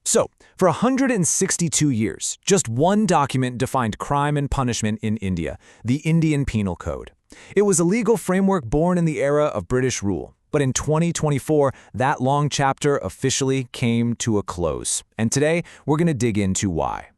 So, for 162 years, just one document defined crime and punishment in India, the Indian Penal Code. It was a legal framework born in the era of British rule. But in 2024, that long chapter officially came to a close. And today, we're going to dig into why.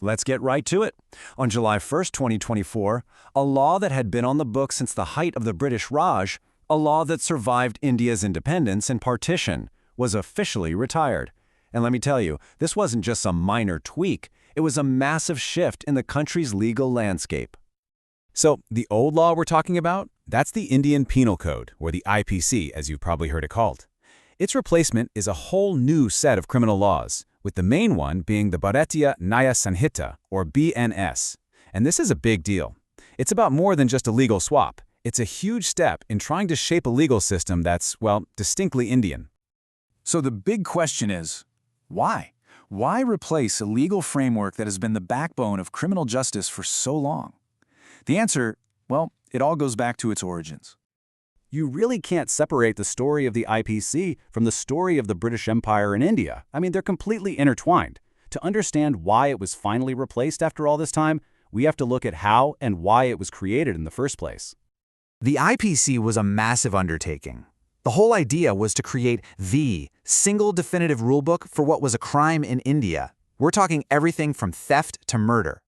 Let's get right to it. On July 1st, 2024, a law that had been on the books since the height of the British Raj, a law that survived India's independence and partition, was officially retired. And let me tell you, this wasn't just some minor tweak, it was a massive shift in the country's legal landscape. So, the old law we're talking about? That's the Indian Penal Code, or the IPC, as you've probably heard it called. Its replacement is a whole new set of criminal laws, with the main one being the Bharatiya Nyaya Sanhita, or BNS. And this is a big deal. It's about more than just a legal swap. It's a huge step in trying to shape a legal system that's, well, distinctly Indian. So the big question is, why? Why replace a legal framework that has been the backbone of criminal justice for so long? The answer, well, it all goes back to its origins. You really can't separate the story of the IPC from the story of the British Empire in India. I mean, they're completely intertwined. To understand why it was finally replaced after all this time, we have to look at how and why it was created in the first place. The IPC was a massive undertaking. The whole idea was to create the single definitive rulebook for what was a crime in India. We're talking everything from theft to murder.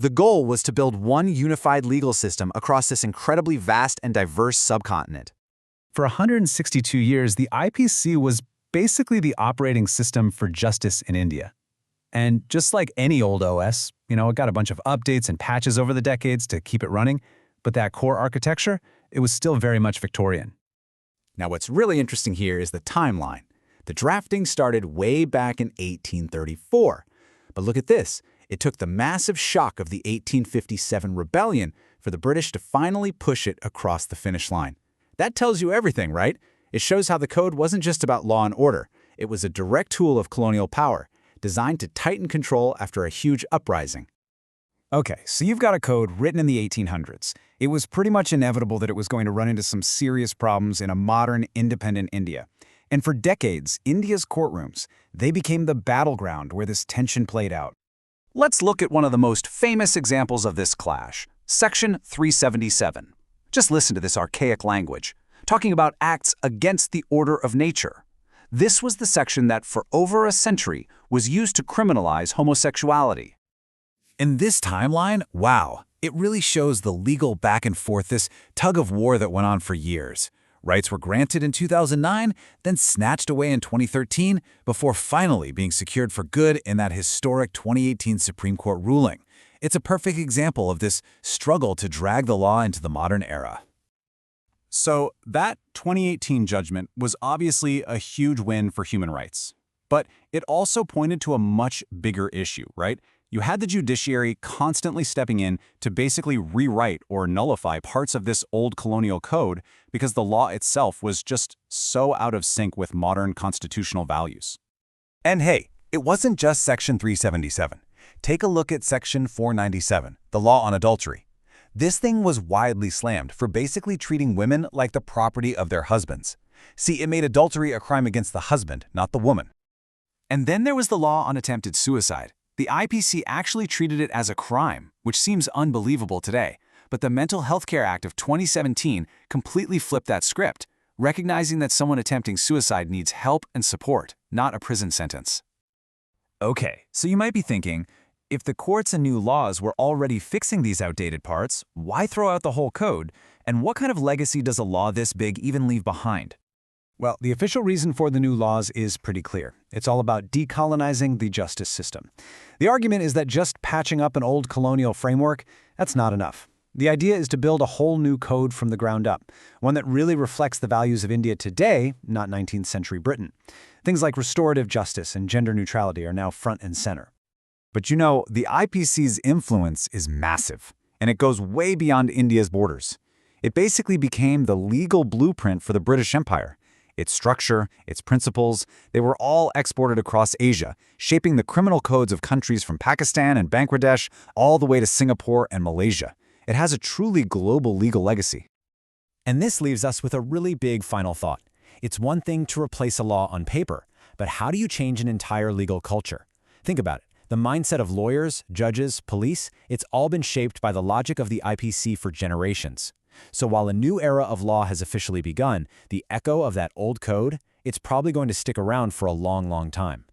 The goal was to build one unified legal system across this incredibly vast and diverse subcontinent. For 162 years, the IPC was basically the operating system for justice in India. And just like any old OS, it got a bunch of updates and patches over the decades to keep it running, but that core architecture, it was still very much Victorian. Now, what's really interesting here is the timeline. The drafting started way back in 1834. But look at this. It took the massive shock of the 1857 rebellion for the British to finally push it across the finish line. That tells you everything, right? It shows how the code wasn't just about law and order. It was a direct tool of colonial power, designed to tighten control after a huge uprising. Okay, so you've got a code written in the 1800s. It was pretty much inevitable that it was going to run into some serious problems in a modern, independent India. And for decades, India's courtrooms, they became the battleground where this tension played out. Let's look at one of the most famous examples of this clash, Section 377. Just listen to this archaic language, talking about acts against the order of nature. This was the section that, for over a century, was used to criminalize homosexuality. In this timeline, wow, it really shows the legal back and forth, this tug of war that went on for years. Rights were granted in 2009, then snatched away in 2013, before finally being secured for good in that historic 2018 Supreme Court ruling. It's a perfect example of this struggle to drag the law into the modern era. So that 2018 judgment was obviously a huge win for human rights. But it also pointed to a much bigger issue, right? You had the judiciary constantly stepping in to basically rewrite or nullify parts of this old colonial code because the law itself was just so out of sync with modern constitutional values. And hey, it wasn't just Section 377. Take a look at Section 497, the law on adultery. This thing was widely slammed for basically treating women like the property of their husbands. See, it made adultery a crime against the husband, not the woman. And then there was the law on attempted suicide. The IPC actually treated it as a crime, which seems unbelievable today. But the Mental Health Care Act of 2017 completely flipped that script, recognizing that someone attempting suicide needs help and support, not a prison sentence. Okay, so you might be thinking, if the courts and new laws were already fixing these outdated parts, why throw out the whole code? And what kind of legacy does a law this big even leave behind? Well, the official reason for the new laws is pretty clear. It's all about decolonizing the justice system. The argument is that just patching up an old colonial framework, that's not enough. The idea is to build a whole new code from the ground up, one that really reflects the values of India today, not 19th century Britain. Things like restorative justice and gender neutrality are now front and center. But the IPC's influence is massive, and it goes way beyond India's borders. It basically became the legal blueprint for the British Empire. Its structure, its principles, they were all exported across Asia, shaping the criminal codes of countries from Pakistan and Bangladesh all the way to Singapore and Malaysia. It has a truly global legal legacy. And this leaves us with a really big final thought. It's one thing to replace a law on paper, But how do you change an entire legal culture? Think about it. The mindset of lawyers, judges, police, it's all been shaped by the logic of the IPC for generations. So while a new era of law has officially begun, the echo of that old code, it's probably going to stick around for a long, long time.